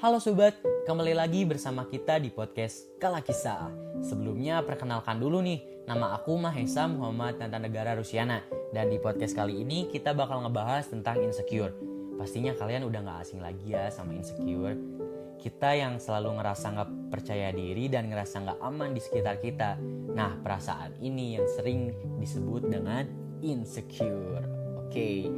Halo sobat, kembali lagi bersama kita di podcast Kala Kisah. Sebelumnya perkenalkan dulu nih, nama aku Mahesa Muhammad Tantanegara Rusiana. Dan di podcast kali ini kita bakal ngebahas tentang insecure. Pastinya kalian udah gak asing lagi ya sama insecure. Kita yang selalu ngerasa gak percaya diri dan ngerasa gak aman di sekitar kita. Nah, perasaan ini yang sering disebut dengan insecure. Oke,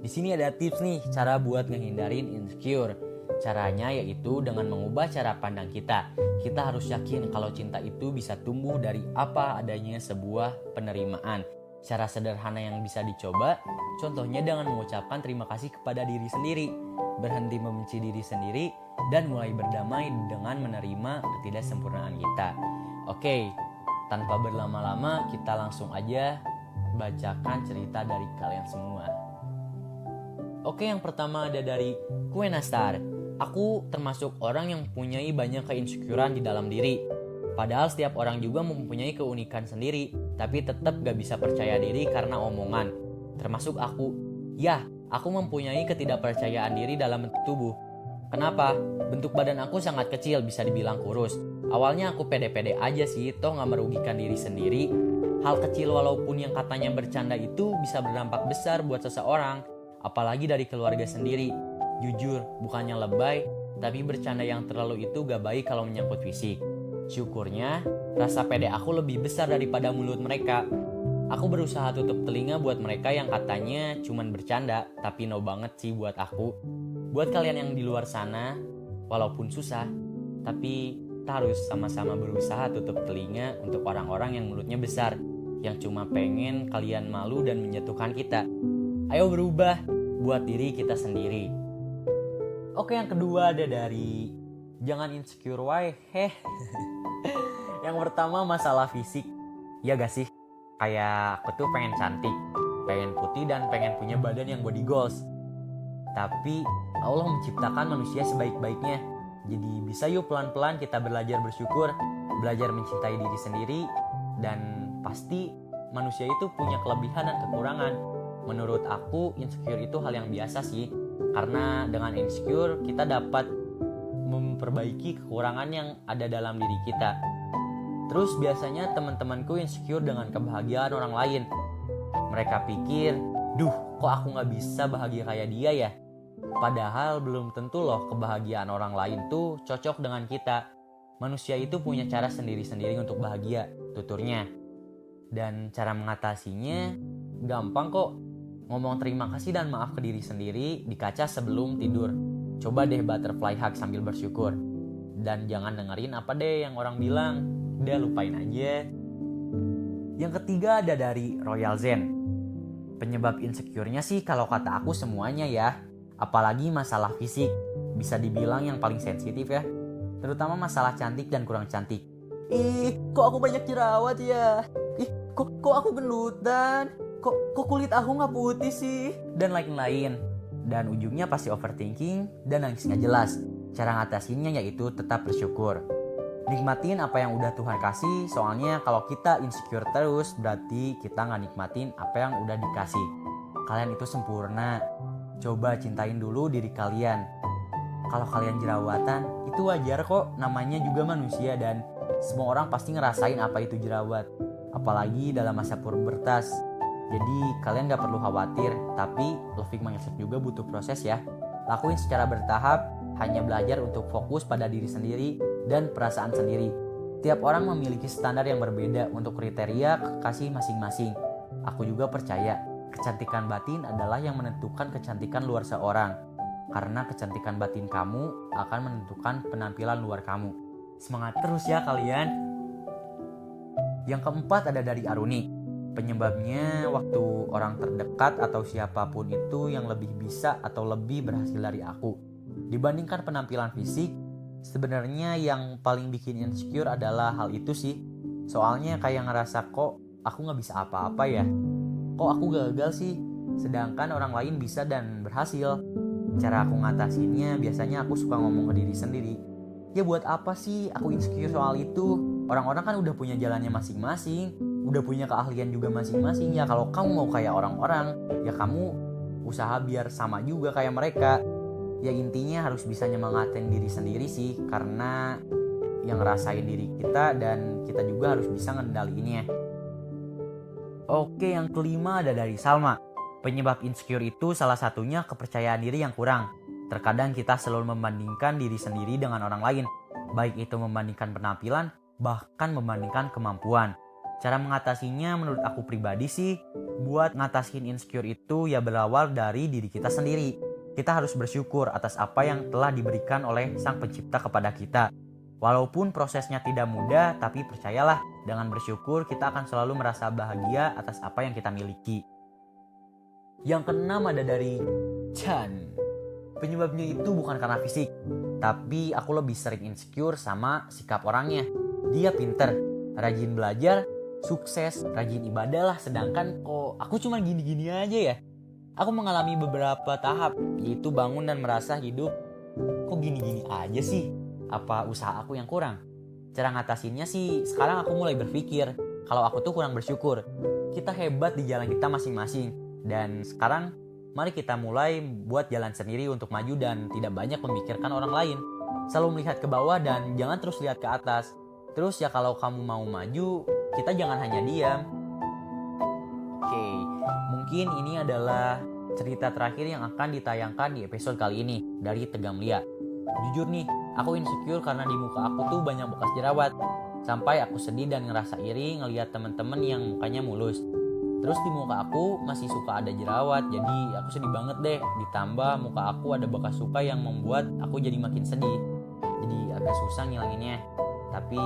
di sini ada tips nih cara buat ngehindarin insecure. Caranya yaitu dengan mengubah cara pandang kita. Kita harus yakin kalau cinta itu bisa tumbuh dari apa adanya sebuah penerimaan. Cara sederhana yang bisa dicoba, contohnya dengan mengucapkan terima kasih kepada diri sendiri, berhenti membenci diri sendiri, dan mulai berdamai dengan menerima ketidaksempurnaan kita. Oke, tanpa berlama-lama kita langsung aja bacakan cerita dari kalian semua. Oke, yang pertama ada dari Kuenastar. Aku termasuk orang yang mempunyai banyak keinsecurean di dalam diri. Padahal setiap orang juga mempunyai keunikan sendiri, tapi tetap gak bisa percaya diri karena omongan. Termasuk aku. Ya, aku mempunyai ketidakpercayaan diri dalam bentuk tubuh. Kenapa? Bentuk badan aku sangat kecil, bisa dibilang kurus. Awalnya aku pede-pede aja sih, toh gak merugikan diri sendiri. Hal kecil walaupun yang katanya bercanda itu bisa berdampak besar buat seseorang, apalagi dari keluarga sendiri. Jujur, bukannya lebay, tapi bercanda yang terlalu itu gak baik kalau menyangkut fisik. Syukurnya, rasa pede aku lebih besar daripada mulut mereka. Aku berusaha tutup telinga buat mereka yang katanya cuman bercanda, tapi no banget sih buat aku. Buat kalian yang di luar sana, walaupun susah, tapi kita harus sama-sama berusaha tutup telinga untuk orang-orang yang mulutnya besar, yang cuma pengen kalian malu dan menjatuhkan kita. Ayo berubah buat diri kita sendiri. Oke, yang kedua ada dari Jangan Insecure Why Yang pertama masalah fisik. Ya gak sih? Kayak aku tuh pengen cantik, pengen putih, dan pengen punya badan yang body goals. Tapi Allah menciptakan manusia sebaik-baiknya. Jadi bisa yuk pelan-pelan kita belajar bersyukur, belajar mencintai diri sendiri. Dan pasti manusia itu punya kelebihan dan kekurangan. Menurut aku insecure itu hal yang biasa sih. Karena dengan insecure kita dapat memperbaiki kekurangan yang ada dalam diri kita. Terus biasanya teman-temanku insecure dengan kebahagiaan orang lain. Mereka pikir, duh kok aku gak bisa bahagia kayak dia ya. Padahal belum tentu loh kebahagiaan orang lain tuh cocok dengan kita. Manusia itu punya cara sendiri-sendiri untuk bahagia, tuturnya. Dan cara mengatasinya gampang kok. Ngomong terima kasih dan maaf ke diri sendiri di kaca sebelum tidur. Coba deh butterfly hug sambil bersyukur. Dan jangan dengerin apa deh yang orang bilang. Udah lupain aja. Yang ketiga ada dari Royal Zen. Penyebab insecure-nya sih kalau kata aku semuanya ya. Apalagi masalah fisik. Bisa dibilang yang paling sensitif ya. Terutama masalah cantik dan kurang cantik. Ih, kok aku banyak jerawat ya? Ih, kok aku gendutan? Kok kulit aku gak putih sih? Dan lain-lain. Dan ujungnya pasti overthinking dan nangis gak jelas. Cara ngatasinnya yaitu tetap bersyukur. Nikmatin apa yang udah Tuhan kasih. Soalnya kalau kita insecure terus, berarti kita gak nikmatin apa yang udah dikasih. Kalian itu sempurna. Coba cintain dulu diri kalian. Kalau kalian jerawatan, itu wajar kok. Namanya juga manusia dan semua orang pasti ngerasain apa itu jerawat. Apalagi dalam masa pubertas. Jadi kalian gak perlu khawatir, tapi loving mindset juga butuh proses ya. Lakuin secara bertahap, hanya belajar untuk fokus pada diri sendiri dan perasaan sendiri. Tiap orang memiliki standar yang berbeda untuk kriteria kekasih masing-masing. Aku juga percaya, kecantikan batin adalah yang menentukan kecantikan luar seorang. Karena kecantikan batin kamu akan menentukan penampilan luar kamu. Semangat terus ya kalian. Yang keempat ada dari Aruni. Penyebabnya waktu orang terdekat atau siapapun itu yang lebih bisa atau lebih berhasil dari aku. Dibandingkan penampilan fisik, sebenarnya yang paling bikin insecure adalah hal itu sih. Soalnya kayak ngerasa kok aku gak bisa apa-apa ya. Kok aku gagal sih, sedangkan orang lain bisa dan berhasil. Cara aku ngatasinnya biasanya aku suka ngomong ke diri sendiri. Ya buat apa sih aku insecure soal itu? Orang-orang kan udah punya jalannya masing-masing. Udah punya keahlian juga masing-masing. Ya kalau kamu mau kayak orang-orang, ya kamu usaha biar sama juga kayak mereka. Ya intinya harus bisa nyemangatin diri sendiri sih, karena yang ngerasain diri kita dan kita juga harus bisa ngendaliinnya. Oke, yang kelima ada dari Salma. Penyebab insecure itu salah satunya kepercayaan diri yang kurang. Terkadang kita selalu membandingkan diri sendiri dengan orang lain, baik itu membandingkan penampilan, bahkan membandingkan kemampuan. Cara mengatasinya menurut aku pribadi sih, buat ngatasin insecure itu ya berawal dari diri kita sendiri. Kita harus bersyukur atas apa yang telah diberikan oleh Sang Pencipta kepada kita. Walaupun prosesnya tidak mudah, tapi percayalah, dengan bersyukur kita akan selalu merasa bahagia atas apa yang kita miliki. Yang keenam ada dari Chan. Penyebabnya itu bukan karena fisik, tapi aku lebih sering insecure sama sikap orangnya. Dia pinter, rajin belajar, sukses, rajin ibadah lah, sedangkan kok aku cuma gini-gini aja ya. Aku mengalami beberapa tahap, yaitu bangun dan merasa hidup kok gini-gini aja sih. Apa usaha aku yang kurang? Cara ngatasinnya sih, sekarang aku mulai berpikir kalau aku tuh kurang bersyukur. Kita hebat di jalan kita masing-masing. Dan sekarang mari kita mulai buat jalan sendiri untuk maju dan tidak banyak memikirkan orang lain. Selalu melihat ke bawah dan jangan terus lihat ke atas. Terus ya kalau kamu mau maju, kita jangan hanya diam. Oke, mungkin ini adalah cerita terakhir yang akan ditayangkan di episode kali ini dari Tegam Lia. Jujur nih, aku insecure karena di muka aku tuh banyak bekas jerawat. Sampai aku sedih dan ngerasa iri ngelihat teman-teman yang mukanya mulus. Terus di muka aku masih suka ada jerawat, jadi aku sedih banget deh. Ditambah muka aku ada bekas luka yang membuat aku jadi makin sedih. Jadi agak susah ngilanginnya. Tapi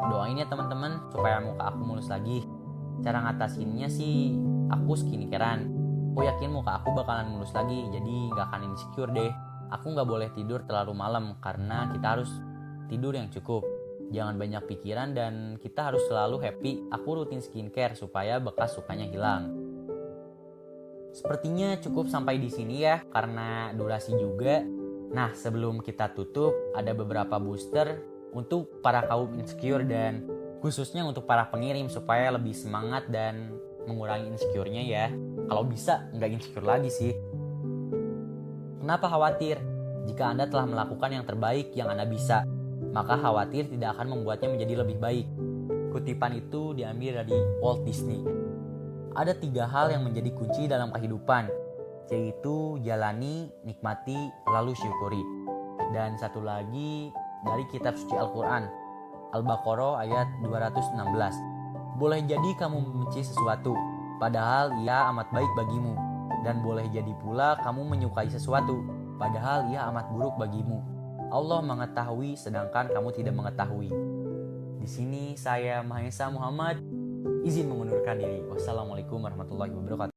doain ya teman-teman supaya muka aku mulus lagi. Cara ngatasinnya sih aku skincarean. Aku yakin muka aku bakalan mulus lagi, jadi gak akan insecure deh. Aku gak boleh tidur terlalu malam karena kita harus tidur yang cukup. Jangan banyak pikiran dan kita harus selalu happy. Aku rutin skincare supaya bekas sukanya hilang. Sepertinya cukup sampai di sini ya, karena durasi juga. Nah, sebelum kita tutup, ada beberapa booster untuk para kaum insecure dan khususnya untuk para pengirim supaya lebih semangat dan mengurangi insecure-nya ya. Kalau bisa, nggak insecure lagi sih. Kenapa khawatir? Jika Anda telah melakukan yang terbaik yang Anda bisa, maka khawatir tidak akan membuatnya menjadi lebih baik. Kutipan itu diambil dari Walt Disney. Ada 3 hal yang menjadi kunci dalam kehidupan, yaitu jalani, nikmati, lalu syukuri. Dan satu lagi dari kitab suci Al-Quran, Al-Baqarah ayat 216. Boleh jadi kamu membenci sesuatu, padahal ia amat baik bagimu. Dan boleh jadi pula kamu menyukai sesuatu, padahal ia amat buruk bagimu. Allah mengetahui sedangkan kamu tidak mengetahui. Di sini saya Mahesa Muhammad izin mengundurkan diri. Wassalamualaikum warahmatullahi wabarakatuh.